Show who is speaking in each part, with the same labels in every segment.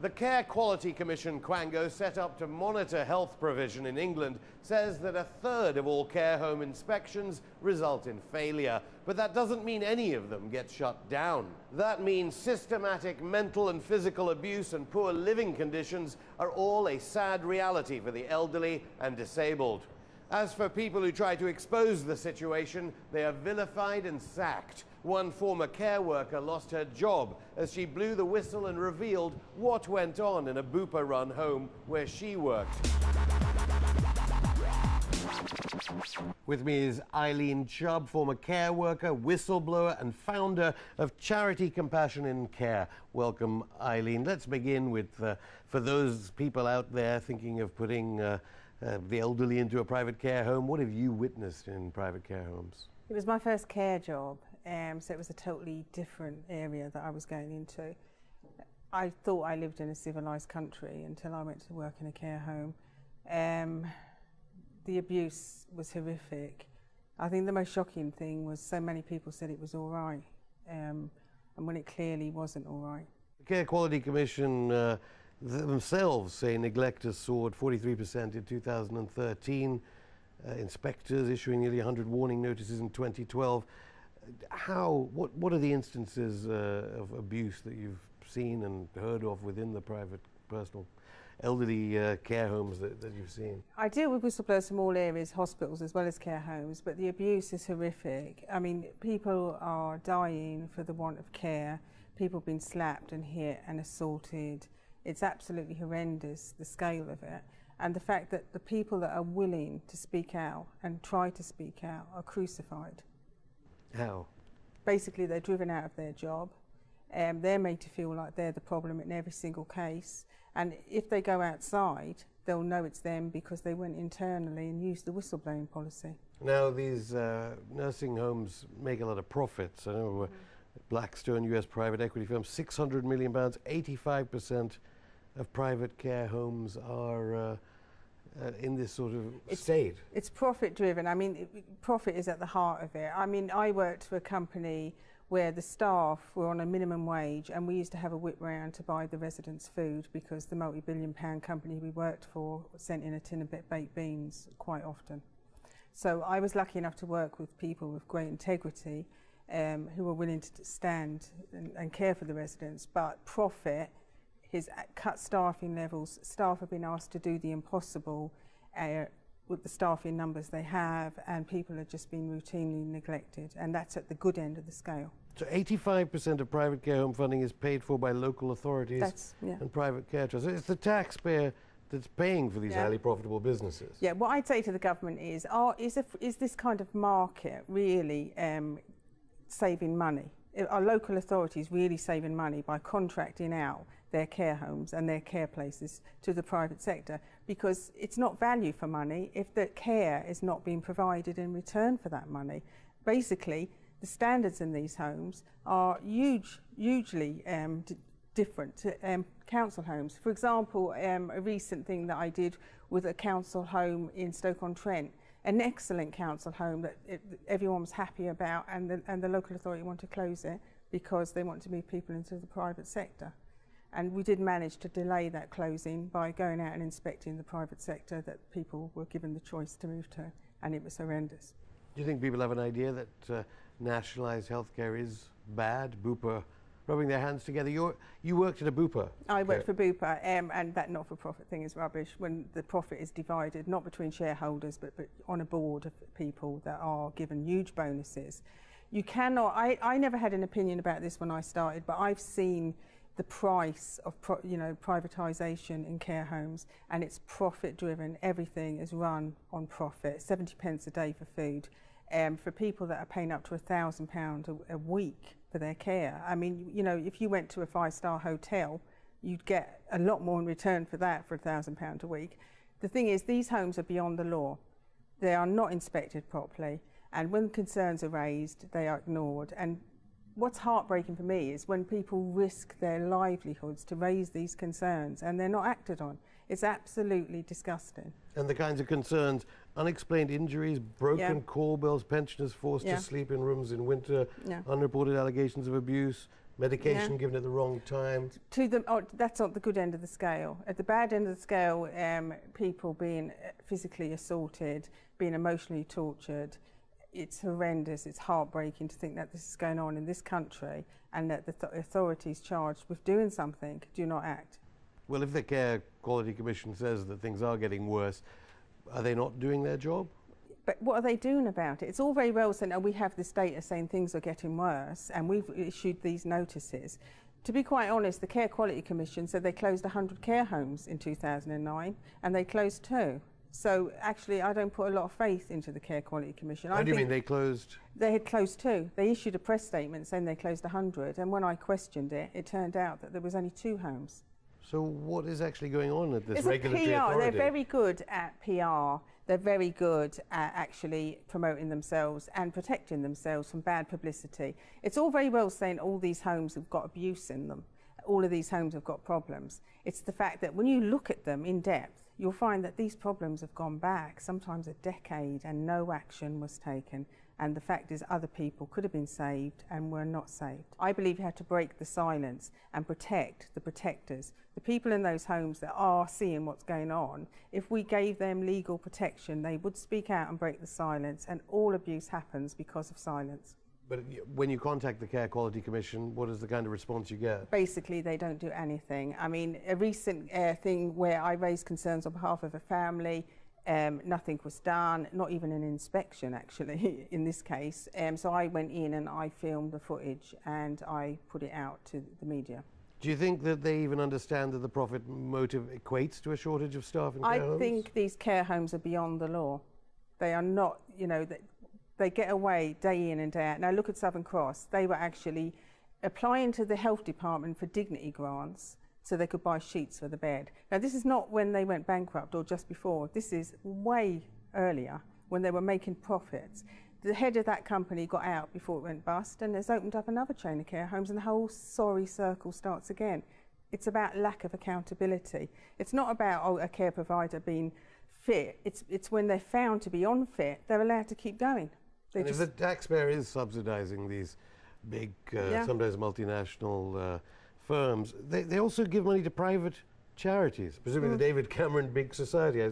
Speaker 1: The Care Quality Commission, Quango, set up to monitor health provision in England, says that a third of all care home inspections result in failure. But that doesn't mean any of them get shut down. That means systematic mental and physical abuse and poor living conditions are all a sad reality for the elderly and disabled. As for people who try to expose the situation, they are vilified and sacked. One former care worker lost her job as she blew the whistle and revealed what went on in a Bupa-run home where she worked. With me is Eileen Chubb, former care worker, whistleblower and founder of Charity Compassion in Care. Welcome, Eileen. Let's begin with, for those people out there thinking of putting the elderly into a private care home, what have you witnessed in private care homes?
Speaker 2: It was my first care job, so it was a totally different area that I was going into. I thought I lived in a civilised country until I went to work in a care home. The abuse was horrific. I think the most shocking thing was so many people said it was all right, and when it clearly wasn't all right.
Speaker 1: The Care Quality Commission themselves say neglect has soared 43% in 2013. Inspectors issuing nearly 100 warning notices in 2012. What are the instances of abuse that you've seen and heard of within the private, personal, elderly care homes that you've seen?
Speaker 2: I deal with whistleblowers from all areas, hospitals as well as care homes, but the abuse is horrific. I mean, people are dying for the want of care. People have been slapped and hit and assaulted. It's absolutely horrendous, the scale of it. And the fact that the people that are willing to speak out and try to speak out are crucified.
Speaker 1: How?
Speaker 2: Basically, they're driven out of their job. They're made to feel like they're the problem in every single case. And if they go outside, they'll know it's them because they went internally and used the whistleblowing policy.
Speaker 1: Now, these nursing homes make a lot of profits. I know Blackstone, US private equity firm, £600 million, 85% of private care homes are in this sort of state. It's
Speaker 2: profit driven. I mean, profit is at the heart of it. I mean, I worked for a company where the staff were on a minimum wage and we used to have a whip round to buy the residents food because the multi-billion-pound company we worked for sent in a tin of baked beans quite often. So I was lucky enough to work with people with great integrity who were willing to stand and care for the residents, but profit has cut staffing levels. Staff have been asked to do the impossible with the staffing numbers they have, and people have just been routinely neglected, and that's at the good end of the scale.
Speaker 1: So 85% of private care home funding is paid for by local authorities and private care trusts. It's the taxpayer that's paying for these highly profitable businesses.
Speaker 2: Yeah, what I'd say to the government is this kind of market really saving money? Are local authorities really saving money by contracting out their care homes and their care places to the private sector? Because it's not value for money if the care is not being provided in return for that money. Basically, the standards in these homes are hugely different to council homes. For example, a recent thing that I did with a council home in Stoke-on-Trent, an excellent council home that everyone was happy about, and the local authority wanted to close it because they want to move people into the private sector. And we did manage to delay that closing by going out and inspecting the private sector that people were given the choice to move to, and it was horrendous.
Speaker 1: Do you think people have an idea that nationalised healthcare is bad? Bupa rubbing their hands together. You worked at a Bupa.
Speaker 2: I worked for Bupa, and that not-for-profit thing is rubbish when the profit is divided, not between shareholders, but on a board of people that are given huge bonuses. You cannot, I never had an opinion about this when I started, but I've seen the price of privatisation in care homes, and it's profit-driven. Everything is run on profit. 70 pence a day for food. For people that are paying up to £1,000 a week for their care. I mean, you know, if you went to a 5-star hotel, you'd get a lot more in return for that for £1,000 a week. The thing is, these homes are beyond the law. They are not inspected properly, and when concerns are raised, they are ignored. And what's heartbreaking for me is when people risk their livelihoods to raise these concerns and they're not acted on. It's absolutely disgusting.
Speaker 1: And the kinds of concerns, unexplained injuries, broken call bells, pensioners forced to sleep in rooms in winter, unreported allegations of abuse, medication given at the wrong time.
Speaker 2: That's not the good end of the scale. At the bad end of the scale, people being physically assaulted, being emotionally tortured. It's horrendous. It's heartbreaking to think that this is going on in this country and that the authorities charged with doing something do not act.
Speaker 1: Well, if the Care Quality Commission says that things are getting worse, are they not doing their job?
Speaker 2: But what are they doing about it? It's all very well saying, oh, we have this data saying things are getting worse and we've issued these notices. To be quite honest, the Care Quality Commission said they closed 100 care homes in 2009 and they closed 2. So actually I don't put a lot of faith into the Care Quality Commission.
Speaker 1: What do you mean they closed?
Speaker 2: They had closed 2. They issued a press statement saying they closed 100, and when I questioned it, it turned out that there was only 2 homes.
Speaker 1: So what is actually going on at this
Speaker 2: It's
Speaker 1: regulatory
Speaker 2: PR.
Speaker 1: authority?
Speaker 2: They're very good at PR. They're very good at actually promoting themselves and protecting themselves from bad publicity. It's all very well saying all these homes have got abuse in them. All of these homes have got problems. It's the fact that when you look at them in depth, you'll find that these problems have gone back, sometimes a decade, and no action was taken. And the fact is other people could have been saved and were not saved. I believe you have to break the silence and protect the protectors. The people in those homes that are seeing what's going on, if we gave them legal protection, they would speak out and break the silence, and all abuse happens because of silence.
Speaker 1: But when you contact the Care Quality Commission, what is the kind of response you get?
Speaker 2: Basically, they don't do anything. I mean, a recent thing where I raised concerns on behalf of a family, nothing was done, not even an inspection actually in this case. So I went in and I filmed the footage and I put it out to the media.
Speaker 1: Do you think that they even understand that the profit motive equates to a shortage of staff in care homes?
Speaker 2: I think these care homes are beyond the law. They are not, you know, they get away day in and day out. Now look at Southern Cross. They were actually applying to the health department for dignity grants so they could buy sheets for the bed. Now this is not when they went bankrupt or just before. This is way earlier when they were making profits. The head of that company got out before it went bust and has opened up another chain of care homes and the whole sorry circle starts again. It's about lack of accountability. It's not about a care provider being fit. It's when they're found to be unfit, they're allowed to keep going.
Speaker 1: And if the taxpayer is subsidising these big, sometimes multinational firms, they also give money to private charities, presumably the David Cameron Big Society.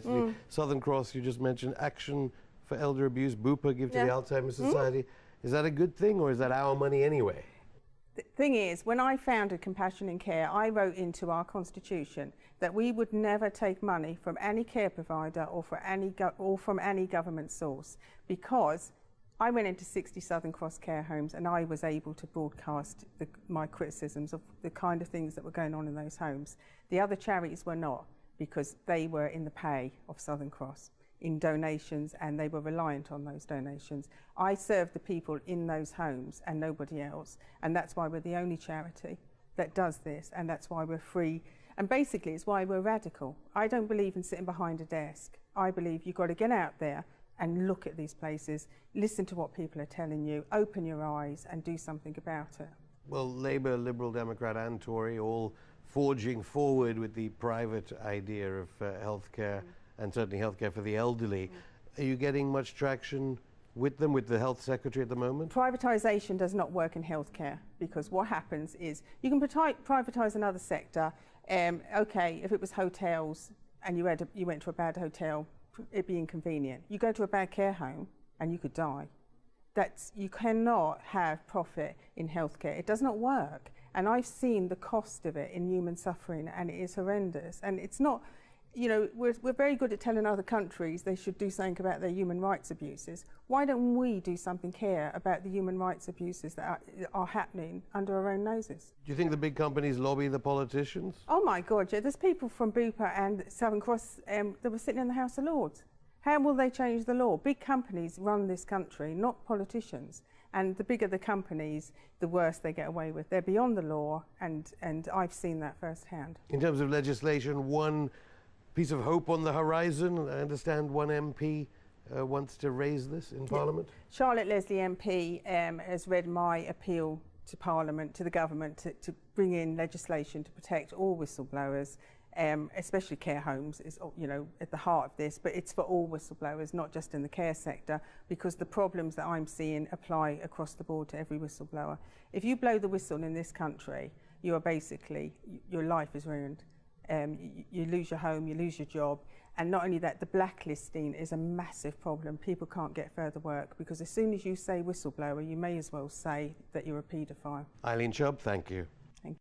Speaker 1: Southern Cross, you just mentioned, Action for Elder Abuse, Bupa give to the Alzheimer's Society. Is that a good thing, or is that our money anyway?
Speaker 2: The thing is, when I founded Compassion in Care, I wrote into our constitution that we would never take money from any care provider or from any government source, because I went into 60 Southern Cross care homes and I was able to broadcast my criticisms of the kind of things that were going on in those homes. The other charities were not, because they were in the pay of Southern Cross in donations and they were reliant on those donations. I served the people in those homes and nobody else, and that's why we're the only charity that does this, and that's why we're free. And basically it's why we're radical. I don't believe in sitting behind a desk. I believe you've got to get out there and look at these places, listen to what people are telling you, open your eyes and do something about it.
Speaker 1: Well, Labour, Liberal Democrat and Tory all forging forward with the private idea of healthcare and certainly healthcare for the elderly. Are you getting much traction with them, with the Health Secretary at the moment?
Speaker 2: Privatisation does not work in healthcare, because what happens is you can privatise another sector. Okay, if it was hotels and you went to a bad hotel, it'd be inconvenient. You go to a bad care home and you could die. You cannot have profit in healthcare. It does not work. And I've seen the cost of it in human suffering, and it is horrendous. And it's not, you know, we're very good at telling other countries they should do something about their human rights abuses. Why don't we do something here about the human rights abuses that are happening under our own noses?
Speaker 1: Do you think the big companies lobby the politicians?
Speaker 2: Oh my God, yeah. There's people from Bupa and Southern Cross that were sitting in the House of Lords. How will they change the law? Big companies run this country, not politicians. And the bigger the companies, the worse they get away with. They're beyond the law, and I've seen that firsthand.
Speaker 1: In terms of legislation, one piece of hope on the horizon. I understand one MP wants to raise this in Parliament.
Speaker 2: Charlotte Leslie MP has read my appeal to Parliament, to the government, to bring in legislation to protect all whistleblowers. especially care homes is, you know, at the heart of this, but it's for all whistleblowers, not just in the care sector, because the problems that I'm seeing apply across the board to every whistleblower. If you blow the whistle in this country, you are basically, your life is ruined. You lose your home, you lose your job, and not only that, the blacklisting is a massive problem. People can't get further work because as soon as you say whistleblower, you may as well say that you're a paedophile.
Speaker 1: Eileen Chubb, thank you.